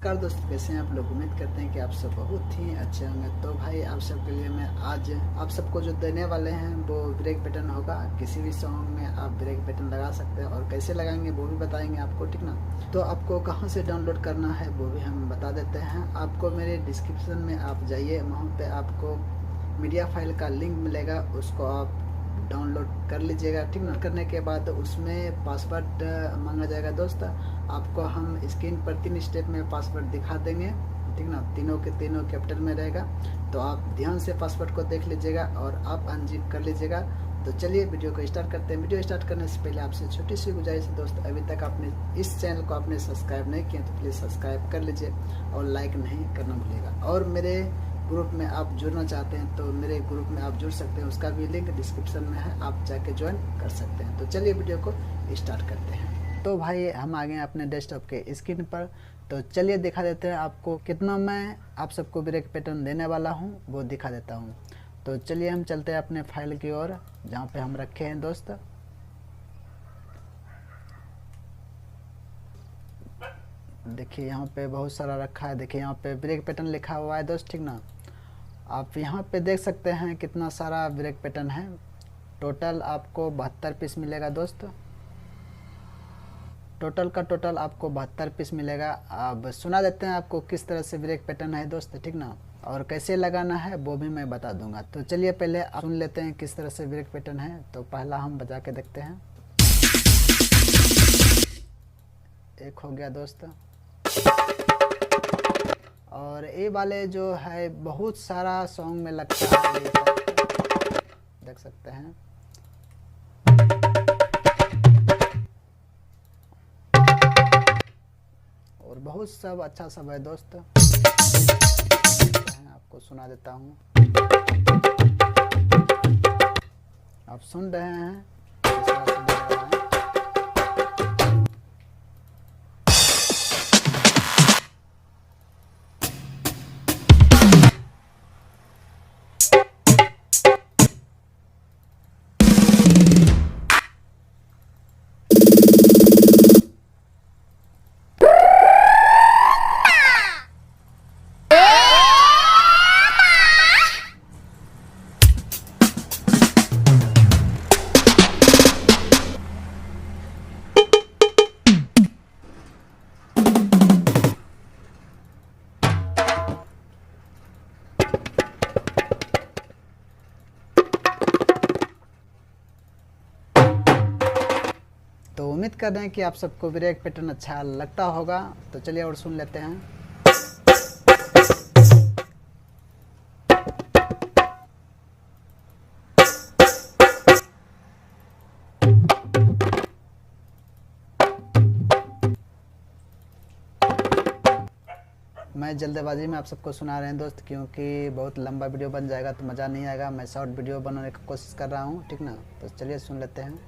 नमस्कार दोस्तों, कैसे हैं आप लोग। उम्मीद करते हैं कि आप सब बहुत ही अच्छे होंगे। तो भाई आप सबके लिए मैं आज आप सबको जो देने वाले हैं वो ब्रेक पैटर्न होगा। किसी भी सॉन्ग में आप ब्रेक पैटर्न लगा सकते हैं और कैसे लगाएंगे वो भी बताएंगे आपको, ठीक ना। तो आपको कहाँ से डाउनलोड करना है वो भी हम बता देते हैं आपको। मेरे डिस्क्रिप्शन में आप जाइए, वहाँ पर आपको मीडिया फाइल का लिंक मिलेगा, उसको आप डाउनलोड कर लीजिएगा, ठीक ना। करने के बाद उसमें पासवर्ड मांगा जाएगा दोस्त। आपको हम स्क्रीन पर 3 स्टेप में पासवर्ड दिखा देंगे, ठीक ना। तीनों के तीनों कैपिटल में रहेगा, तो आप ध्यान से पासवर्ड को देख लीजिएगा और आप अनजिप कर लीजिएगा। तो चलिए वीडियो को स्टार्ट करते हैं। वीडियो स्टार्ट करने से पहले आपसे छोटी सी गुजारिश है दोस्त, अभी तक आपने इस चैनल को आपने सब्सक्राइब नहीं किया तो प्लीज़ सब्सक्राइब कर लीजिए और लाइक नहीं करना भूलिएगा। और मेरे ग्रुप में आप जुड़ना चाहते हैं तो मेरे ग्रुप में आप जुड़ सकते हैं, उसका भी लिंक डिस्क्रिप्शन में है, आप जाके ज्वाइन कर सकते हैं। तो चलिए वीडियो को स्टार्ट करते हैं। तो भाई हम आ गए हैं अपने डेस्कटॉप के स्क्रीन पर। तो चलिए दिखा देते हैं आपको कितना मैं आप सबको ब्रेक पैटर्न देने वाला हूं, वो दिखा देता हूं। तो चलिए हम चलते हैं अपने फाइल की ओर जहां पे हम रखे हैं दोस्त। देखिए यहाँ पे बहुत सारा रखा है। देखिए यहाँ पे ब्रेक पैटर्न लिखा हुआ है दोस्त, ठीक ना। आप यहाँ पे देख सकते हैं कितना सारा ब्रेक पैटर्न है। टोटल आपको 72 पीस मिलेगा दोस्त। टोटल का टोटल आपको 72 पीस मिलेगा। अब सुना देते हैं आपको किस तरह से ब्रेक पैटर्न है दोस्त, ठीक ना, और कैसे लगाना है वो भी मैं बता दूंगा। तो चलिए पहले सुन लेते हैं किस तरह से ब्रेक पैटर्न है। तो पहला हम बजा के देखते हैं। एक हो गया दोस्त। और ये वाले जो है बहुत सारा सॉन्ग में लगता है, ये देख सकते हैं। और बहुत सब अच्छा सब है दोस्त, आपको सुना देता हूँ। आप सुन रहे हैं किस तरह से बज रहा है। तो उम्मीद कर रहे हैं कि आप सबको ब्रेक पैटर्न अच्छा लगता होगा। तो चलिए और सुन लेते हैं। मैं जल्दबाजी में आप सबको सुना रहे हैं दोस्त, क्योंकि बहुत लंबा वीडियो बन जाएगा तो मज़ा नहीं आएगा। मैं शॉर्ट वीडियो बनाने की कोशिश कर रहा हूँ, ठीक ना। तो चलिए सुन लेते हैं।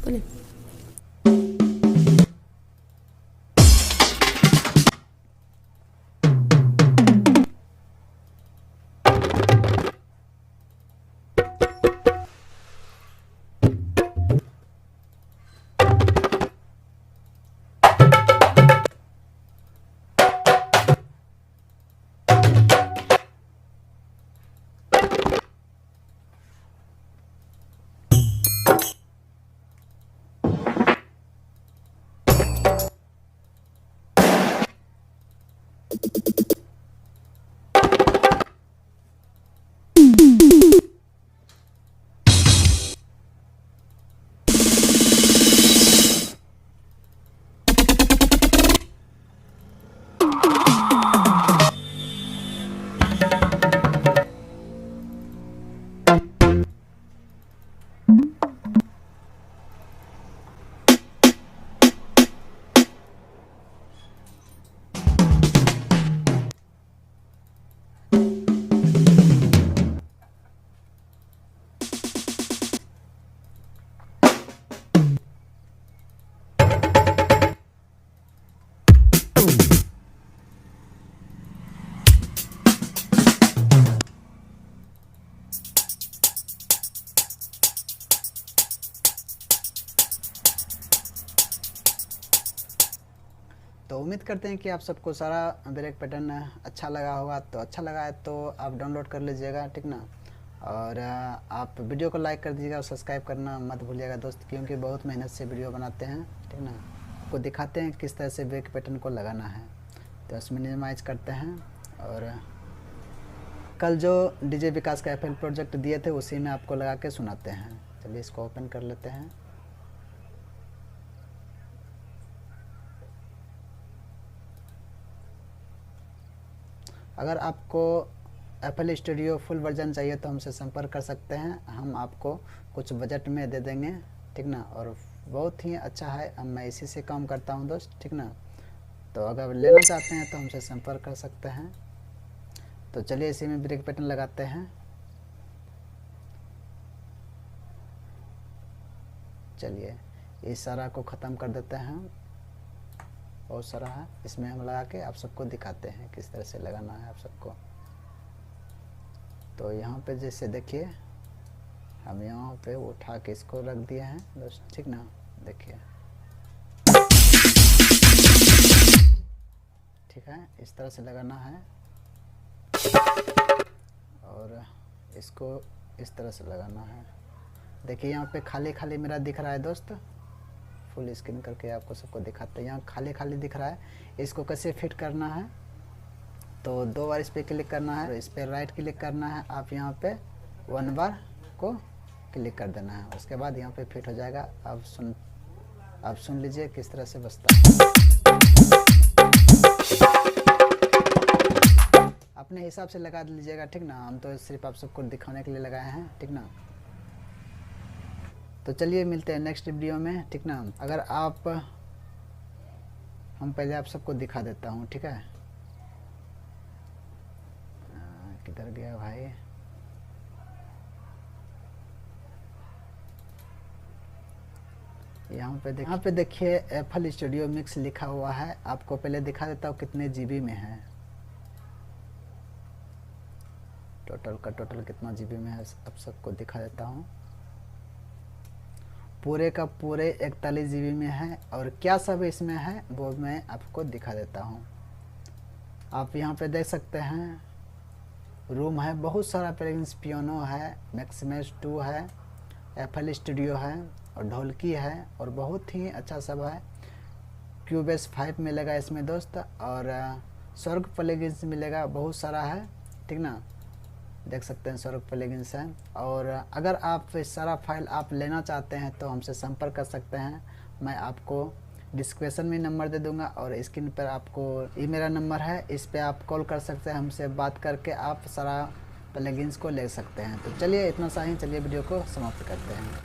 बोले तो उम्मीद करते हैं कि आप सबको सारा ब्रेक पैटर्न अच्छा लगा होगा। तो अच्छा लगा है तो आप डाउनलोड कर लीजिएगा, ठीक ना। और आप वीडियो को लाइक कर दीजिएगा और सब्सक्राइब करना मत भूलिएगा दोस्त, क्योंकि बहुत मेहनत से वीडियो बनाते हैं, ठीक ना। आपको दिखाते हैं किस तरह से ब्रेक पैटर्न को लगाना है। तो इसमें मिनिमाइज करते हैं और कल जो डीजे विकास का FL प्रोजेक्ट दिए थे उसी में आपको लगा के सुनाते हैं। चलिए इसको ओपन कर लेते हैं। अगर आपको FL स्टूडियो फुल वर्जन चाहिए तो हमसे संपर्क कर सकते हैं, हम आपको कुछ बजट में दे देंगे, ठीक ना। और बहुत ही अच्छा है, अब मैं इसी से काम करता हूं दोस्त, ठीक ना। तो अगर लेना चाहते हैं तो हमसे संपर्क कर सकते हैं। तो चलिए इसी में ब्रेक पैटर्न लगाते हैं। चलिए इस सारा को ख़त्म कर देते हैं, बहुत सारा है, इसमें हम लगा के आप सबको दिखाते हैं किस तरह से लगाना है आप सबको। तो यहाँ पे जैसे देखिए हम यहाँ पे उठा के इसको रख दिए हैं दोस्त, ठीक ना। देखिए ठीक है, इस तरह से लगाना है और इसको इस तरह से लगाना है। देखिए यहाँ पे खाली खाली मेरा दिख रहा है दोस्त, फुल स्क्रीन करके आपको सबको दिखाते हैं। यहाँ खाली खाली दिख रहा है, इसको कैसे फिट करना है। तो 2 बार इस पर क्लिक करना है, इस पर राइट क्लिक करना है, आप यहाँ पे 1 बार को क्लिक कर देना है, उसके बाद यहाँ पे फिट हो जाएगा। अब सुन लीजिए किस तरह से बजता है। अपने हिसाब से लगा लीजिएगा, ठीक ना। हम तो सिर्फ आप सबको दिखाने के लिए लगाए हैं, ठीक ना। तो चलिए मिलते हैं नेक्स्ट वीडियो में, ठीक ना। अगर आप हम पहले आप सबको दिखा देता हूँ, ठीक है। किधर गया भाई। यहाँ पे देखिए FL स्टूडियो मिक्स लिखा हुआ है। आपको पहले दिखा देता हूँ कितने GB में है, टोटल कितना GB में है आप सबको दिखा देता हूँ। पूरे का पूरे 41 GB में है, और क्या सब इसमें है वो मैं आपको दिखा देता हूँ। आप यहाँ पे देख सकते हैं रूम है, बहुत सारा प्लगइन्स, पियानो है, मैक्सिमस 2 है, FL स्टूडियो है और ढोलकी है, और बहुत ही अच्छा सब है। क्यूबेस 5 मिलेगा इसमें दोस्त, और स्वर्ग प्लगइन्स मिलेगा, बहुत सारा है, ठीक ना। देख सकते हैं स्वर्ग प्लगइन्स हैं। और अगर आप इस सारा फाइल आप लेना चाहते हैं तो हमसे संपर्क कर सकते हैं। मैं आपको डिस्क्रिप्शन में नंबर दे दूंगा और स्क्रीन पर आपको ये मेरा नंबर है, इस पे आप कॉल कर सकते हैं, हमसे बात करके आप सारा प्लगइन्स को ले सकते हैं। तो चलिए इतना सा ही, चलिए वीडियो को समाप्त करते हैं।